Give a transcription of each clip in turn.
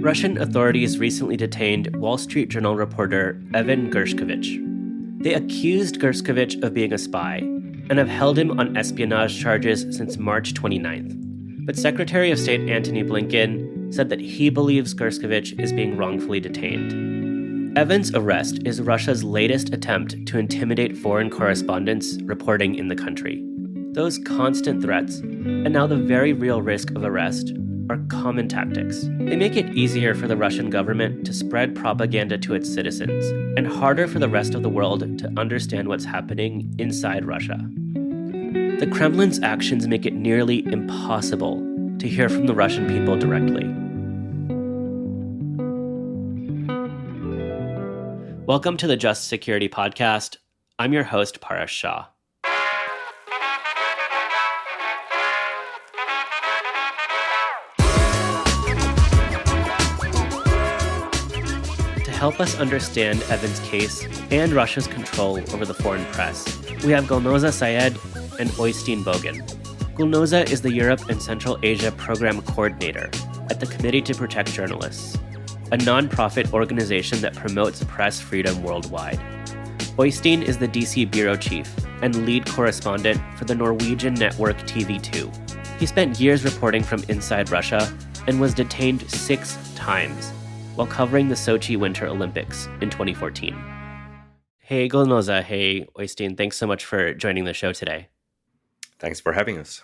Russian authorities recently detained Wall Street Journal reporter Evan Gershkovich. They accused Gershkovich of being a spy and have held him on espionage charges since March 29th. But Secretary of State Antony Blinken said that he believes Gershkovich is being wrongfully detained. Evan's arrest is Russia's latest attempt to intimidate foreign correspondents reporting in the country. Those constant threats, and now the very real risk of arrest, are common tactics. They make it easier for the Russian government to spread propaganda to its citizens, and harder for the rest of the world to understand what's happening inside Russia. The Kremlin's actions make it nearly impossible to hear from the Russian people directly. Welcome to the Just Security Podcast. I'm your host, Parash Shah. To help us understand Evan's case and Russia's control over the foreign press, we have Gulnoza Syed and Oystein Bogen. Gulnoza is the Europe and Central Asia Program Coordinator at the Committee to Protect Journalists, a non-profit organization that promotes press freedom worldwide. Oystein is the DC Bureau Chief and Lead Correspondent for the Norwegian network TV2. He spent years reporting from inside Russia and was detained 6 times while covering the Sochi Winter Olympics in 2014. Hey Gulnoza, hey Oystein, thanks so much for joining the show today. Thanks for having us.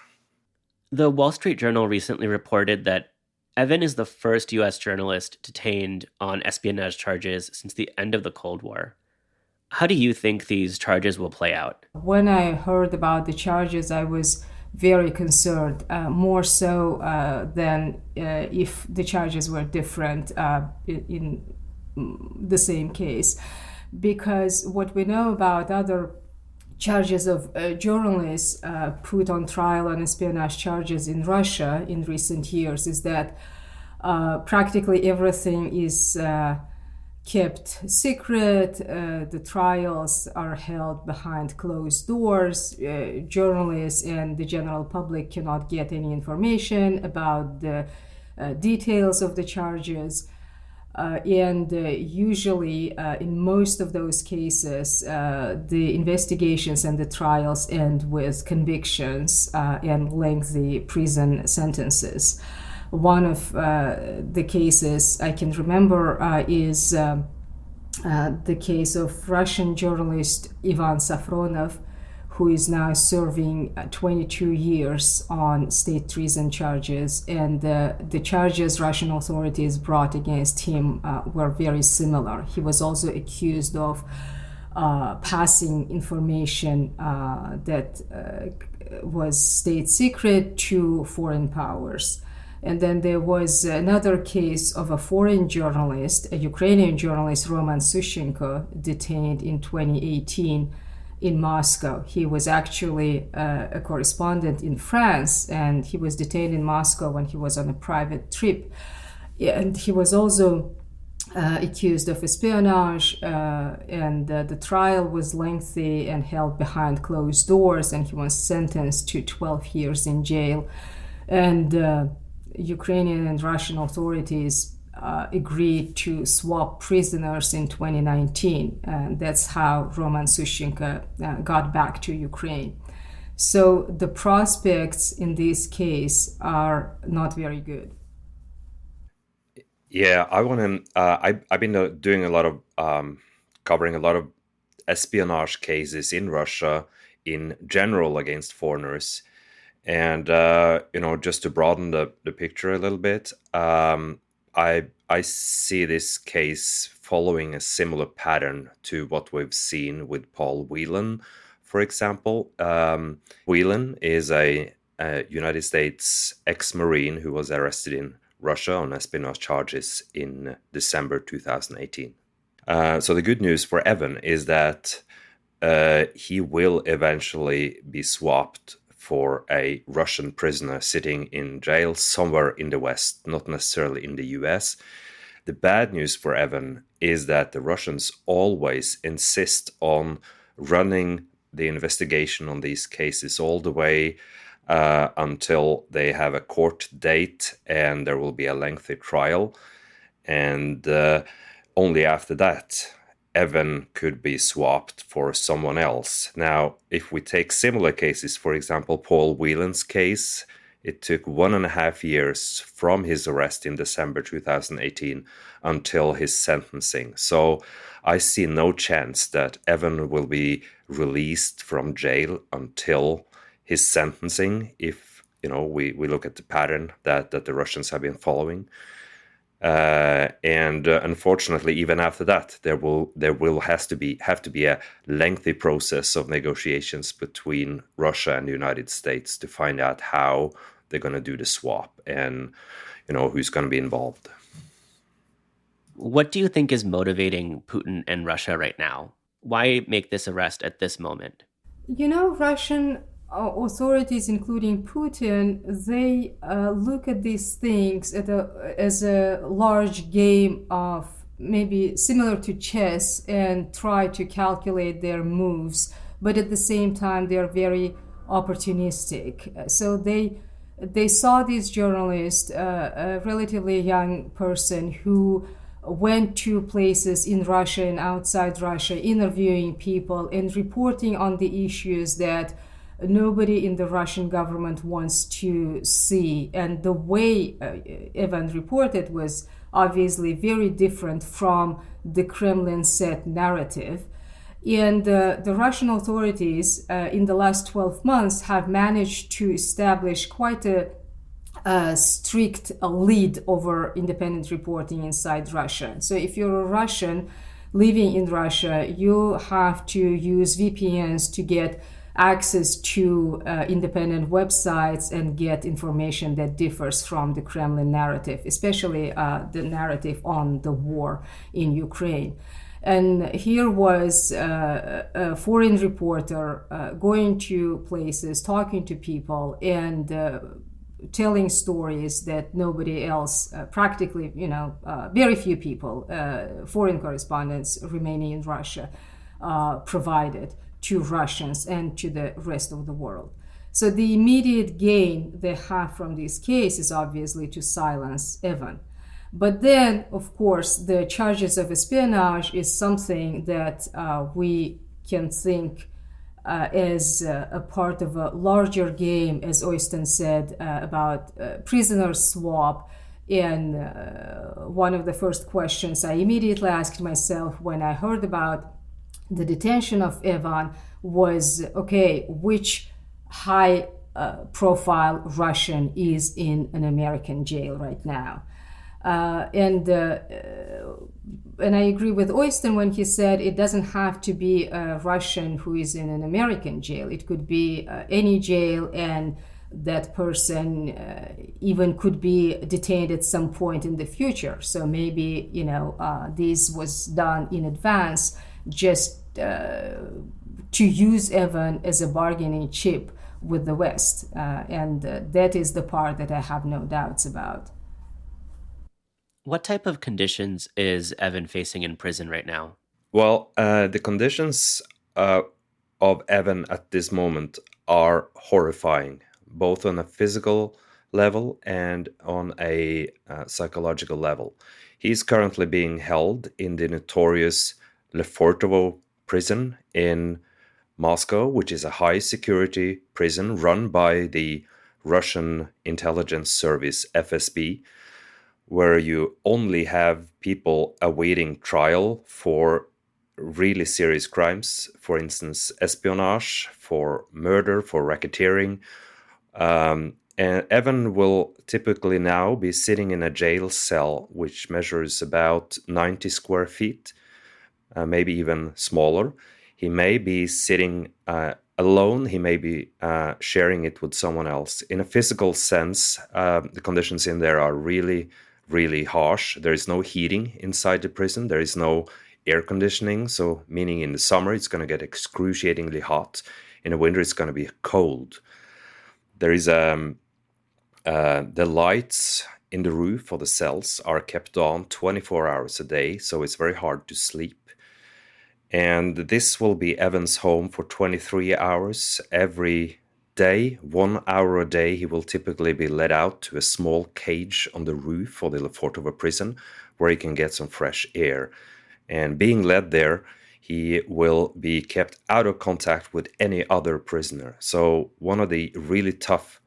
The Wall Street Journal recently reported that Evan is the first U.S. journalist detained on espionage charges since the end of the Cold War. How do you think these charges will play out? When I heard about the charges, I was very concerned, more so than if the charges were different in the same case. Because what we know about other charges of journalists put on trial on espionage charges in Russia in recent years is that practically everything is kept secret. The trials are held behind closed doors. Journalists and the general public cannot get any information about the details of the charges. And usually, in most of those cases, the investigations and the trials end with convictions and lengthy prison sentences. One of the cases I can remember is the case of Russian journalist Ivan Safronov, who is now serving 22 years on state treason charges. And the charges Russian authorities brought against him were very similar. He was also accused of passing information that was state secret to foreign powers. And then there was another case of a foreign journalist, a Ukrainian journalist, Roman Sushchenko, detained in 2018 in Moscow. He was actually a correspondent in France, and he was detained in Moscow when he was on a private trip. And he was also accused of espionage, and the trial was lengthy and held behind closed doors, and he was sentenced to 12 years in jail. And Ukrainian and Russian authorities agreed to swap prisoners in 2019, and that's how Roman Sushchenko got back to Ukraine. So the prospects in this case are not very good. Yeah, I want to. I've been doing a lot of covering a lot of espionage cases in Russia in general against foreigners. And, just to broaden the picture a little bit, I see this case following a similar pattern to what we've seen with Paul Whelan, for example. Whelan is a United States ex-Marine who was arrested in Russia on espionage charges in December 2018. So the good news for Evan is that he will eventually be swapped for a Russian prisoner sitting in jail somewhere in the West, not necessarily in the US. The bad news for Evan is that the Russians always insist on running the investigation on these cases all the way until they have a court date and there will be a lengthy trial. And only after that, Evan could be swapped for someone else. Now, if we take similar cases, for example, Paul Whelan's case, it took 1.5 years from his arrest in December 2018 until his sentencing. So I see no chance that Evan will be released from jail until his sentencing, if we look at the pattern that the Russians have been following. And unfortunately, even after that, there will have to be a lengthy process of negotiations between Russia and the United States to find out how they're going to do the swap and who's going to be involved. What do you think is motivating Putin and Russia right now? Why make this arrest at this moment? Russian authorities, including Putin, they look at these things as a large game of maybe similar to chess and try to calculate their moves, but at the same time they're very opportunistic. So they saw this journalist, a relatively young person who went to places in Russia and outside Russia, interviewing people and reporting on the issues that nobody in the Russian government wants to see. And the way Evan reported was obviously very different from the Kremlin set narrative. And the Russian authorities in the last 12 months have managed to establish quite a strict lead over independent reporting inside Russia. So if you're a Russian living in Russia, you have to use VPNs to get access to independent websites and get information that differs from the Kremlin narrative, especially the narrative on the war in Ukraine. And here was a foreign reporter going to places, talking to people, and telling stories that nobody else, practically, very few people, foreign correspondents remaining in Russia, provided to Russians and to the rest of the world. So the immediate gain they have from this case is obviously to silence Evan. But then, of course, the charges of espionage is something that we can think as a part of a larger game, as Oystein said, about prisoner swap. And one of the first questions I immediately asked myself when I heard about the detention of Evan was, okay, which high-profile Russian is in an American jail right now? And I agree with Oystein when he said it doesn't have to be a Russian who is in an American jail. It could be any jail, and that person even could be detained at some point in the future. So maybe, this was done in advance just to use Evan as a bargaining chip with the West. And that is the part that I have no doubts about. What type of conditions is Evan facing in prison right now? Well, the conditions of Evan at this moment are horrifying, both on a physical level and on a psychological level. He's currently being held in the notorious Lefortovo prison in Moscow, which is a high security prison run by the Russian intelligence service FSB, where you only have people awaiting trial for really serious crimes, for instance, espionage, for murder, for racketeering. And Evan will typically now be sitting in a jail cell which measures about 90 square feet, maybe even smaller. He may be sitting alone. He may be sharing it with someone else. In a physical sense, the conditions in there are really, really harsh. There is no heating inside the prison. There is no air conditioning. So meaning in the summer, it's going to get excruciatingly hot. In the winter, it's going to be cold. There is the lights in the roof for the cells are kept on 24 hours a day. So it's very hard to sleep. And this will be Evan's home for 23 hours every day, 1 hour a day, he will typically be let out to a small cage on the roof of the Lefortovo prison where he can get some fresh air. And being led there, he will be kept out of contact with any other prisoner. So one of the really tough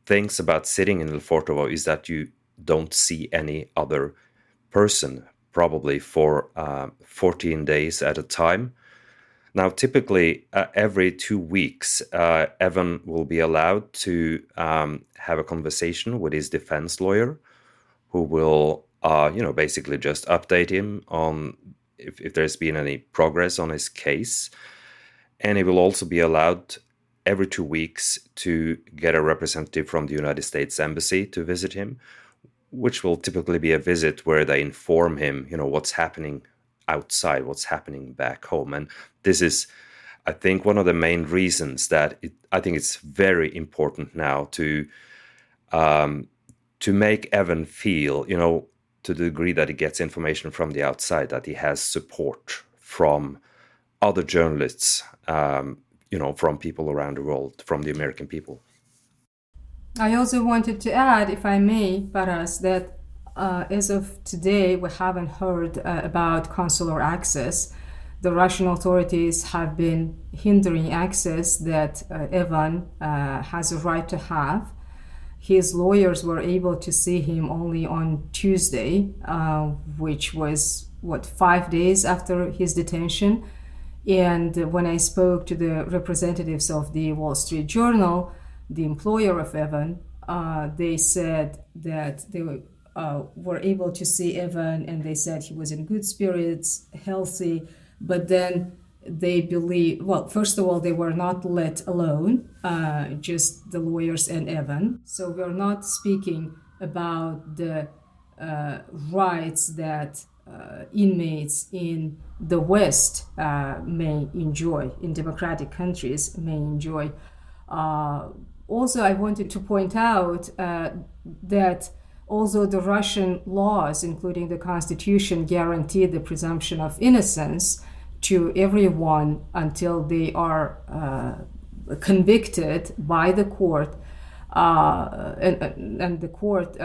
things about sitting in Lefortovo is that you don't see any other person, probably for 14 days at a time. Now, typically, every 2 weeks, Evan will be allowed to have a conversation with his defense lawyer, who will, basically just update him on if there's been any progress on his case. And he will also be allowed every 2 weeks to get a representative from the United States Embassy to visit him, which will typically be a visit where they inform him, what's happening outside, what's happening back home. And this is, I think, one of the main reasons that I think it's very important now to make Evan feel, to the degree that he gets information from the outside, that he has support from other journalists, from people around the world, from the American people. I also wanted to add, if I may, Baras, that as of today, we haven't heard about consular access. The Russian authorities have been hindering access that Evan has a right to have. His lawyers were able to see him only on Tuesday, which was, 5 days after his detention. And when I spoke to the representatives of the Wall Street Journal, the employer of Evan, they said that they were able to see Evan, and they said he was in good spirits, healthy, but then they believe, first of all, they were not let alone, just the lawyers and Evan. So we're not speaking about the rights that inmates in the West may enjoy, in democratic countries may enjoy. Also, I wanted to point out that although the Russian laws, including the Constitution, guarantee the presumption of innocence to everyone until they are convicted by the court, and the court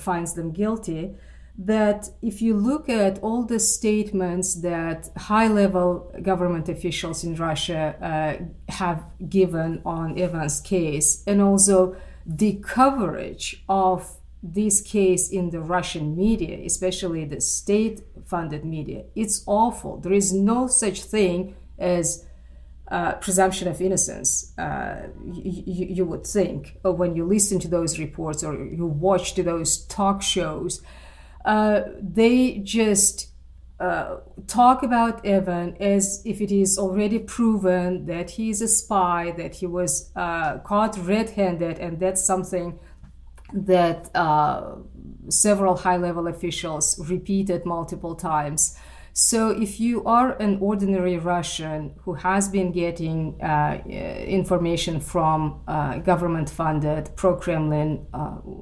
finds them guilty, that if you look at all the statements that high-level government officials in Russia have given on Evan's case, and also the coverage of this case in the Russian media, especially the state-funded media, it's awful. There is no such thing as presumption of innocence, you would think, when you listen to those reports or you watch those talk shows. They just talk about Evan as if it is already proven that he is a spy, that he was caught red-handed, and that's something that several high-level officials repeated multiple times. So if you are an ordinary Russian who has been getting information from government-funded pro-Kremlin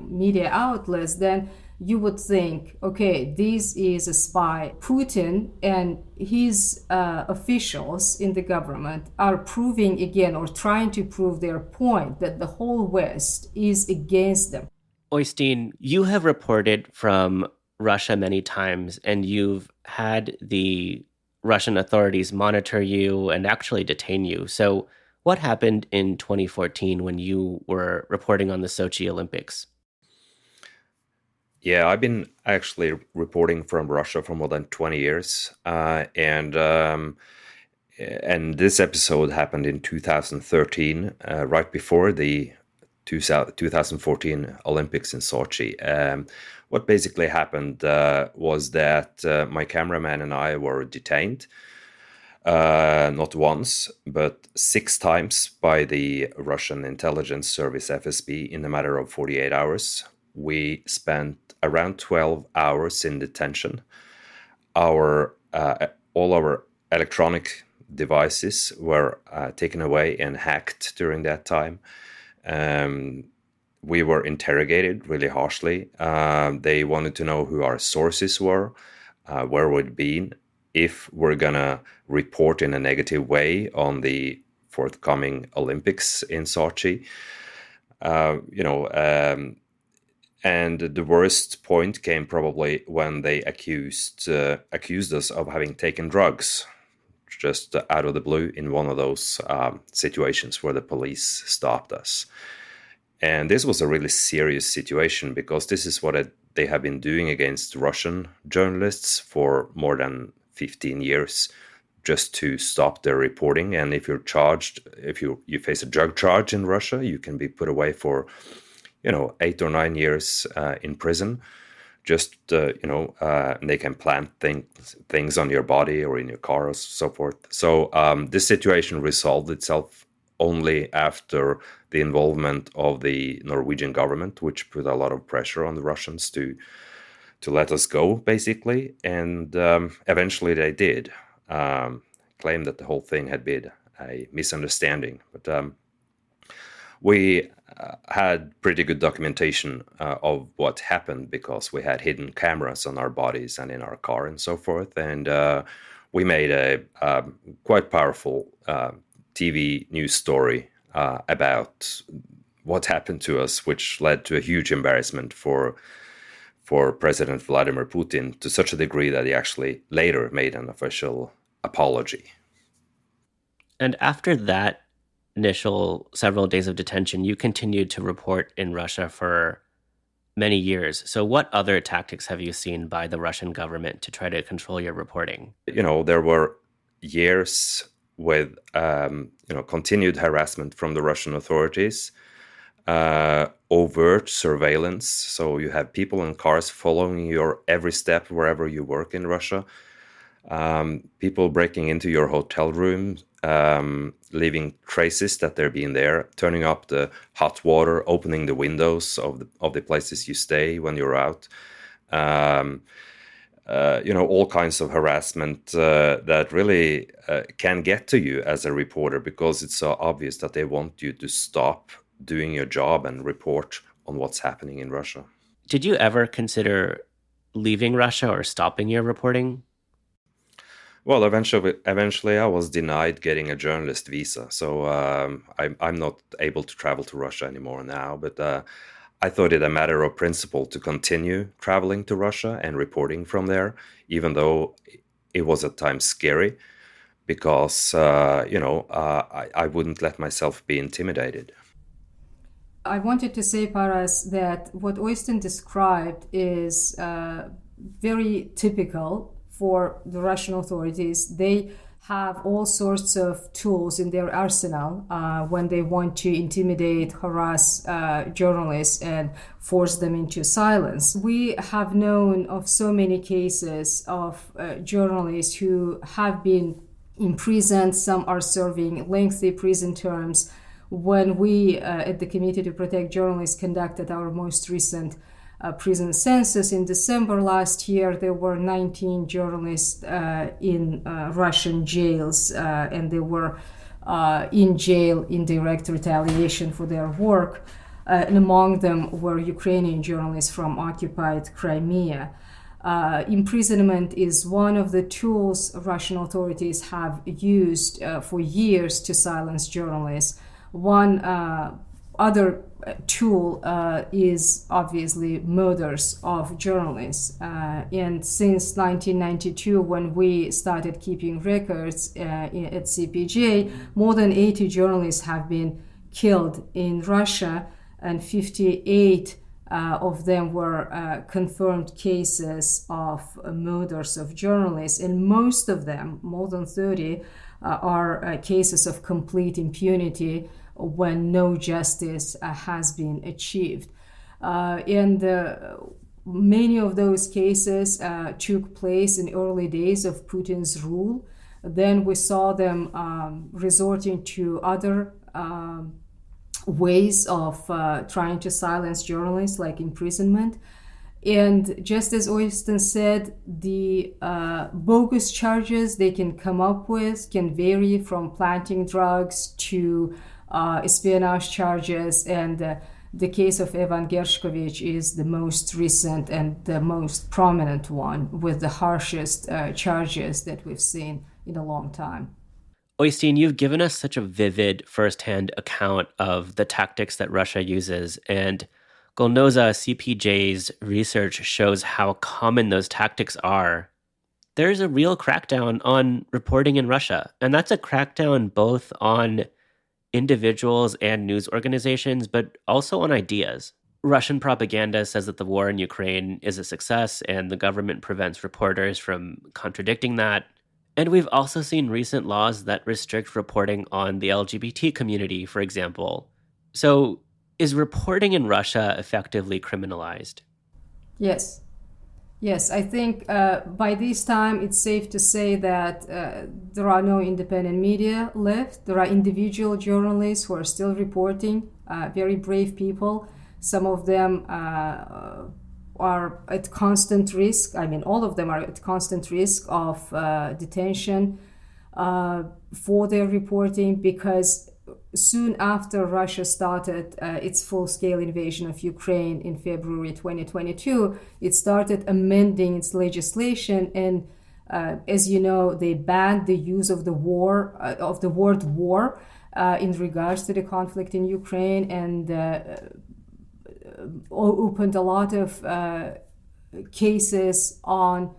media outlets, then you would think, okay, this is a spy. Putin and his officials in the government are proving again, or trying to prove their point, that the whole West is against them. Oystein, you have reported from Russia many times, and you've had the Russian authorities monitor you and actually detain you. So what happened in 2014 when you were reporting on the Sochi Olympics? Yeah, I've been actually reporting from Russia for more than 20 years. And this episode happened in 2013, right before the 2014 Olympics in Sochi. What basically happened was that my cameraman and I were detained, not once, but 6 times by the Russian intelligence service FSB in a matter of 48 hours. We spent around 12 hours in detention. All our electronic devices were taken away and hacked during that time. We were interrogated really harshly. They wanted to know who our sources were, where we'd been, if we're gonna report in a negative way on the forthcoming Olympics in Sochi. And the worst point came probably when they accused us of having taken drugs, just out of the blue in one of those situations where the police stopped us. And this was a really serious situation because this is what they have been doing against Russian journalists for more than 15 years, just to stop their reporting. And if you're charged, if you face a drug charge in Russia, you can be put away for 8 or 9 years in prison. Just they can plant things on your body or in your car or so forth. So this situation resolved itself only after the involvement of the Norwegian government, which put a lot of pressure on the Russians to let us go, basically. And eventually they did claim that the whole thing had been a misunderstanding. But we had pretty good documentation of what happened because we had hidden cameras on our bodies and in our car and so forth. And we made a quite powerful TV news story about what happened to us, which led to a huge embarrassment for President Vladimir Putin, to such a degree that he actually later made an official apology. And after that initial several days of detention, you continued to report in Russia for many years. So what other tactics have you seen by the Russian government to try to control your reporting? There were years with continued harassment from the Russian authorities, overt surveillance. So you have people in cars following your every step wherever you work in Russia. People breaking into your hotel room, leaving traces that they're being there, turning up the hot water, opening the windows of the places you stay when you're out. All kinds of harassment that really can get to you as a reporter, because it's so obvious that they want you to stop doing your job and report on what's happening in Russia. Did you ever consider leaving Russia or stopping your reporting? Well, eventually I was denied getting a journalist visa, so I'm not able to travel to Russia anymore now, but I thought it a matter of principle to continue traveling to Russia and reporting from there, even though it was at times scary, because I wouldn't let myself be intimidated. I wanted to say, Paras, that what Oystein described is very typical for the Russian authorities. They have all sorts of tools in their arsenal when they want to intimidate, harass journalists and force them into silence. We have known of so many cases of journalists who have been imprisoned. Some are serving lengthy prison terms. When we at the Committee to Protect Journalists conducted our most recent prison census in December last year, there were 19 journalists in Russian jails, and they were in jail in direct retaliation for their work. And among them were Ukrainian journalists from occupied Crimea. Imprisonment is one of the tools Russian authorities have used for years to silence journalists. One other tool is obviously murders of journalists. And since 1992, when we started keeping records at CPJ, more than 80 journalists have been killed in Russia, and 58 of them were confirmed cases of murders of journalists. And most of them, more than 30, are cases of complete impunity when no justice has been achieved. And many of those cases took place in early days of Putin's rule. Then we saw them resorting to other ways of trying to silence journalists, like imprisonment. And just as Oystein said, the bogus charges they can come up with can vary from planting drugs to espionage charges, and the case of Evan Gershkovich is the most recent and the most prominent one, with the harshest charges that we've seen in a long time. Oystein, you've given us such a vivid firsthand account of the tactics that Russia uses, and Gulnoza CPJ's research shows how common those tactics are. There's a real crackdown on reporting in Russia, and that's a crackdown both on individuals and news organizations, but also on ideas. Russian propaganda says that the war in Ukraine is a success, and the government prevents reporters from contradicting that. And we've also seen recent laws that restrict reporting on the LGBT community, for example. So, is reporting in Russia effectively criminalized? Yes. Yes, I think by this time it's safe to say that there are no independent media left. There are individual journalists who are still reporting, very brave people. Some of them are at constant risk. I mean, all of them are at constant risk of detention for their reporting, because soon after Russia started its full-scale invasion of Ukraine in February 2022, it started amending its legislation, and as you know, they banned the use of the word war in regards to the conflict in Ukraine, and opened a lot of cases on,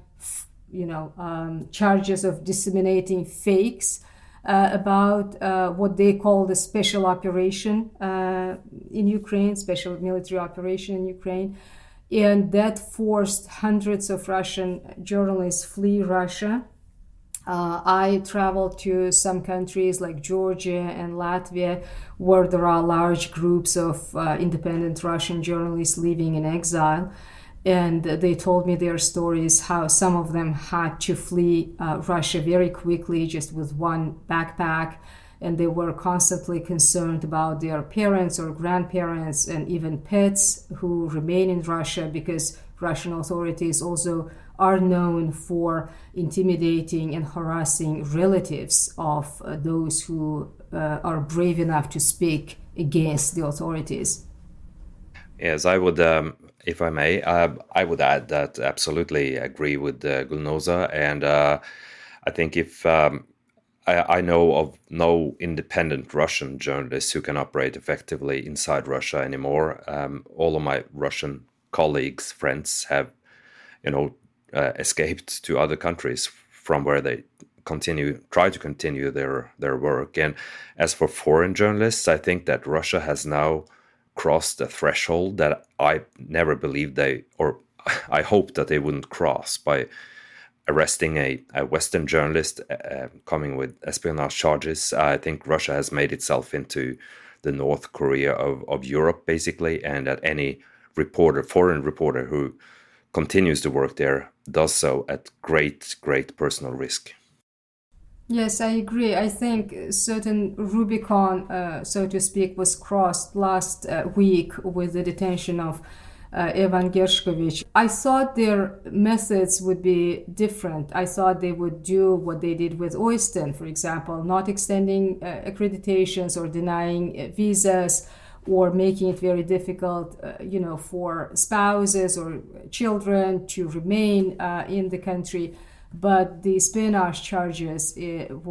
charges of disseminating fakes about what they call the special operation in Ukraine, special military operation in Ukraine. And that forced hundreds of Russian journalists flee Russia. I traveled to some countries like Georgia and Latvia, where there are large groups of independent Russian journalists living in exile. And they told me their stories, how some of them had to flee Russia very quickly, just with one backpack. And they were constantly concerned about their parents or grandparents and even pets who remain in Russia, because Russian authorities also are known for intimidating and harassing relatives of those who are brave enough to speak against the authorities. Yes, I would, if I may, I would add that absolutely agree with Gulnoza. And I think if I know of no independent Russian journalists who can operate effectively inside Russia anymore. All of my Russian colleagues, friends have, escaped to other countries from where they try to continue their work. And as for foreign journalists, I think that Russia has now crossed a threshold that I never believed I hoped that they wouldn't cross, by arresting a Western journalist coming with espionage charges. I think Russia has made itself into the North Korea of Europe, basically, and that any foreign reporter who continues to work there does so at great personal risk. Yes, I agree. I think certain Rubicon, so to speak, was crossed last week with the detention of Evan Gershkovich. I thought their methods would be different. I thought they would do what they did with Oystein, for example, not extending accreditations or denying visas, or making it very difficult, for spouses or children to remain in the country. But the espionage charges came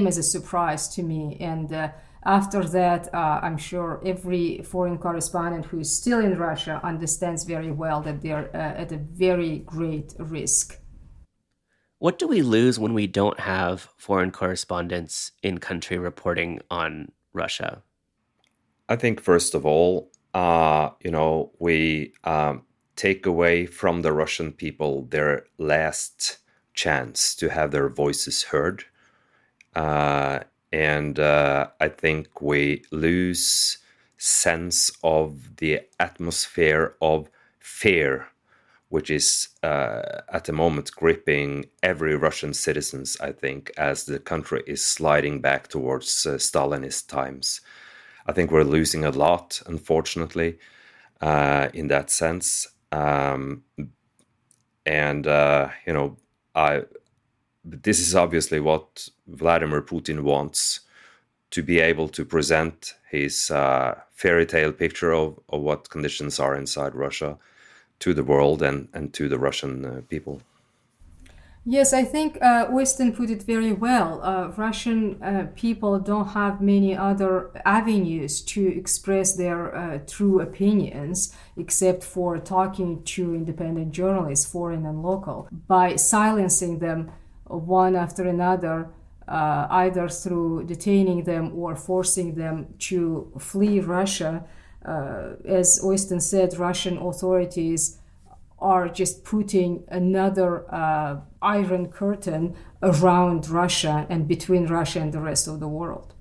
as a surprise to me, and after that, I'm sure every foreign correspondent who is still in Russia understands very well that they're at a very great risk. What do we lose when we don't have foreign correspondents in country reporting on Russia? I think, first of all, we take away from the Russian people their last chance to have their voices heard. And I think we lose sense of the atmosphere of fear, which is at the moment gripping every Russian citizen, I think, as the country is sliding back towards Stalinist times. I think we're losing a lot, unfortunately, in that sense. This is obviously what Vladimir Putin wants, to be able to present his fairy tale picture of what conditions are inside Russia to the world and to the Russian people. Yes, I think Oystein put it very well. Russian people don't have many other avenues to express their true opinions except for talking to independent journalists, foreign and local. By silencing them one after another, either through detaining them or forcing them to flee Russia, as Oystein said, Russian authorities are just putting another iron curtain around Russia and between Russia and the rest of the world.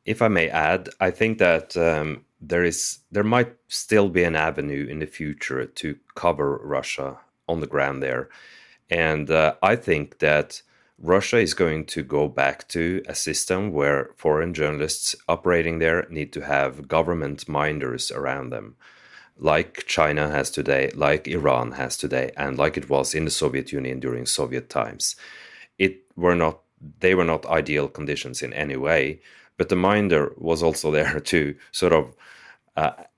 If I may add, I think that there might still be an avenue in the future to cover Russia on the ground there. And I think that Russia is going to go back to a system where foreign journalists operating there need to have government minders around them, like China has today, like Iran has today, and like it was in the Soviet Union during Soviet times. They were not ideal conditions in any way, but the minder was also there to sort of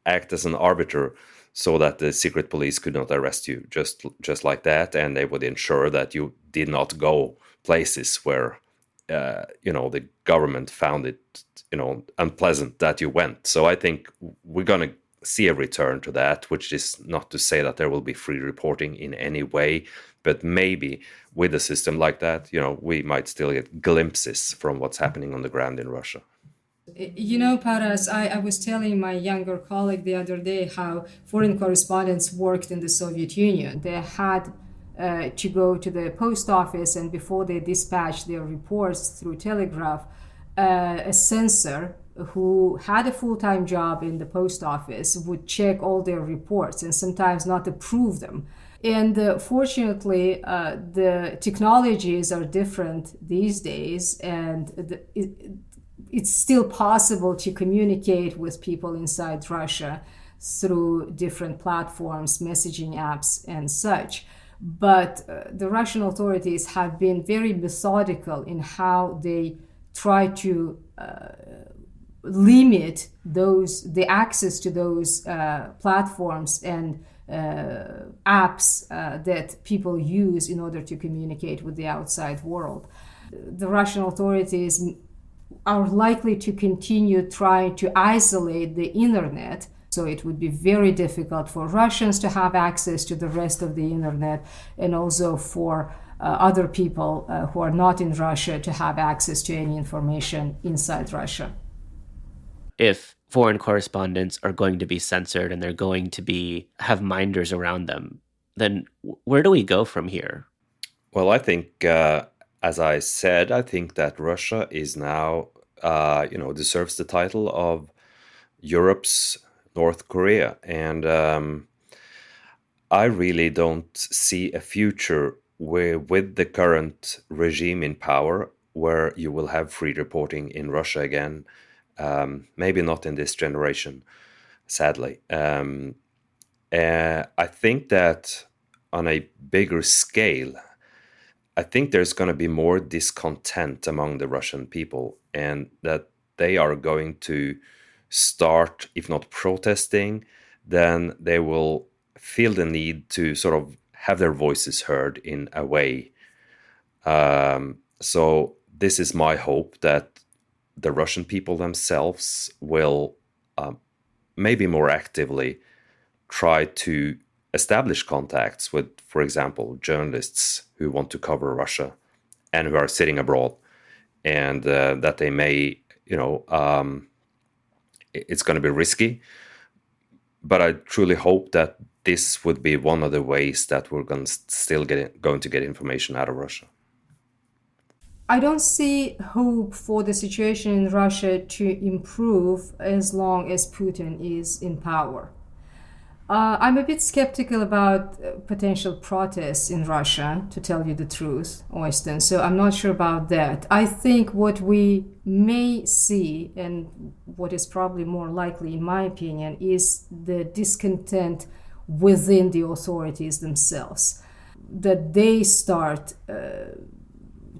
act as an arbiter so that the secret police could not arrest you just like that, and they would ensure that you did not go places where the government found it unpleasant that you went. So I think we're going to see a return to that, which is not to say that there will be free reporting in any way, but maybe with a system like that, we might still get glimpses from what's happening on the ground in Russia. Paras, I was telling my younger colleague the other day how foreign correspondents worked in the Soviet Union. They had to go to the post office, and before they dispatched their reports through telegraph, a censor who had a full-time job in the post office would check all their reports and sometimes not approve them. And fortunately, the technologies are different these days, and it's still possible to communicate with people inside Russia through different platforms, messaging apps, and such. But the Russian authorities have been very methodical in how they try to limit the access to those platforms and apps that people use in order to communicate with the outside world. The Russian authorities are likely to continue trying to isolate the internet, so it would be very difficult for Russians to have access to the rest of the internet, and also for other people who are not in Russia to have access to any information inside Russia. If foreign correspondents are going to be censored and they're going to have minders around them, then where do we go from here? Well, I think, as I said, I think that Russia is now, deserves the title of Europe's North Korea. And I really don't see a future with the current regime in power where you will have free reporting in Russia again. Maybe not in this generation, sadly. I think that on a bigger scale, I think there's going to be more discontent among the Russian people, and that they are going to start, if not protesting, then they will feel the need to sort of have their voices heard in a way. So this is my hope, that the Russian people themselves will maybe more actively try to establish contacts with, for example, journalists who want to cover Russia and who are sitting abroad, and that they may, it's going to be risky, but I truly hope that this would be one of the ways that we're going to get information out of Russia. I don't see hope for the situation in Russia to improve as long as Putin is in power. I'm a bit skeptical about potential protests in Russia, to tell you the truth, Oystein, so I'm not sure about that. I think what we may see, and what is probably more likely, in my opinion, is the discontent within the authorities themselves, that they start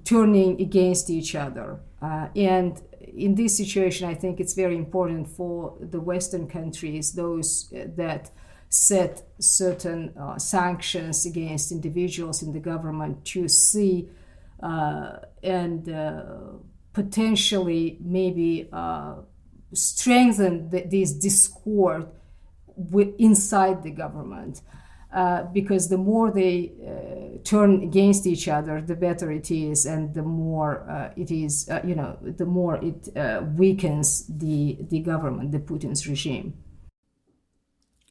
turning against each other. And in this situation, I think it's very important for the Western countries, those that set certain sanctions against individuals in the government to see and potentially maybe strengthen this discord inside the government. Because the more they turn against each other, the better it is, and the more it is, the more it weakens the government, the Putin's regime.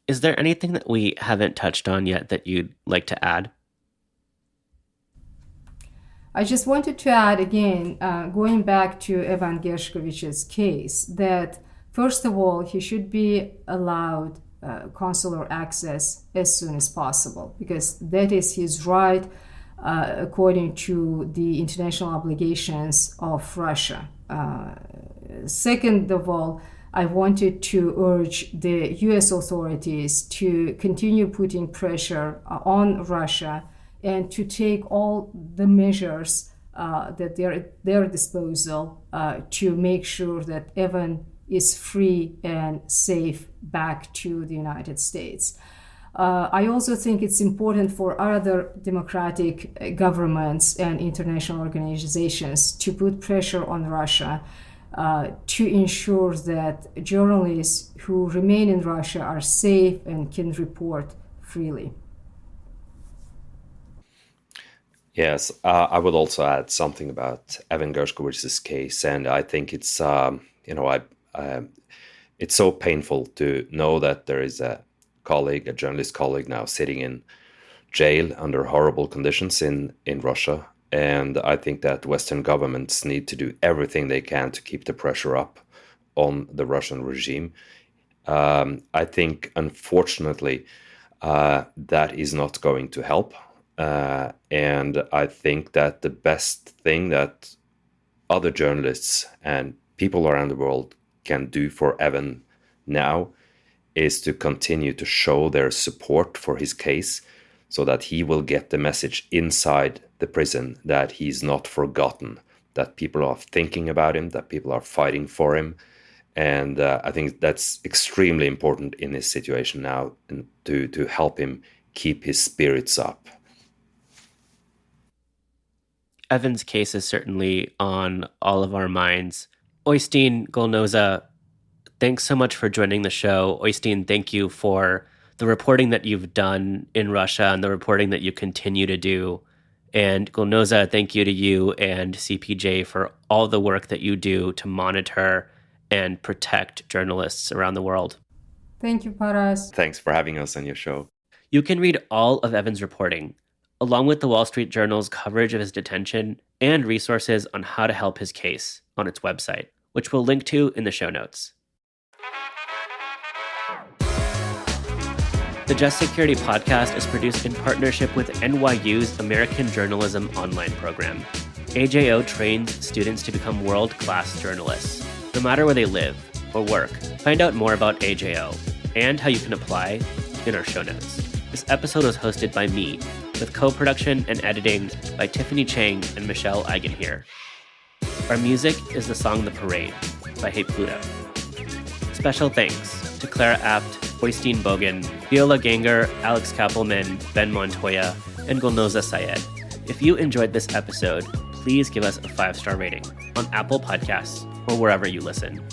Is there anything that we haven't touched on yet that you'd like to add? I just wanted to add again, going back to Evan Gershkovich's case, that first of all, he should be allowed consular access as soon as possible, because that is his right according to the international obligations of Russia. Second of all, I wanted to urge the US authorities to continue putting pressure on Russia and to take all the measures that they're at their disposal to make sure that Evan is free and safe back to the United States. I also think it's important for other democratic governments and international organizations to put pressure on Russia to ensure that journalists who remain in Russia are safe and can report freely. Yes, I would also add something about Evan Gershkovich's case, and I think it's it's so painful to know that there is a journalist colleague now sitting in jail under horrible conditions in Russia. And I think that Western governments need to do everything they can to keep the pressure up on the Russian regime. I think, unfortunately, that is not going to help. And I think that the best thing that other journalists and people around the world can do for Evan now is to continue to show their support for his case, so that he will get the message inside the prison that he's not forgotten, that people are thinking about him, that people are fighting for him. And I think that's extremely important in this situation now, and to help him keep his spirits up. Evan's case is certainly on all of our minds. Oystein, Gulnoza, thanks so much for joining the show. Oystein, thank you for the reporting that you've done in Russia and the reporting that you continue to do. And Gulnoza, thank you to you and CPJ for all the work that you do to monitor and protect journalists around the world. Thank you, Paras. Thanks for having us on your show. You can read all of Evan's reporting, along with the Wall Street Journal's coverage of his detention and resources on how to help his case on its website, which we'll link to in the show notes. The Just Security podcast is produced in partnership with NYU's American Journalism Online program. AJO trains students to become world-class journalists, no matter where they live or work. Find out more about AJO and how you can apply in our show notes. This episode was hosted by me, with co-production and editing by Tiffany Chang and Michelle Eigenhier. Our music is the song The Parade by Hey Pluto. Special thanks to Clara Apt, Oystein Bogen, Viola Ganger, Alex Kappelman, Ben Montoya, and Gulnoza Syed. If you enjoyed this episode, please give us a 5-star rating on Apple Podcasts or wherever you listen.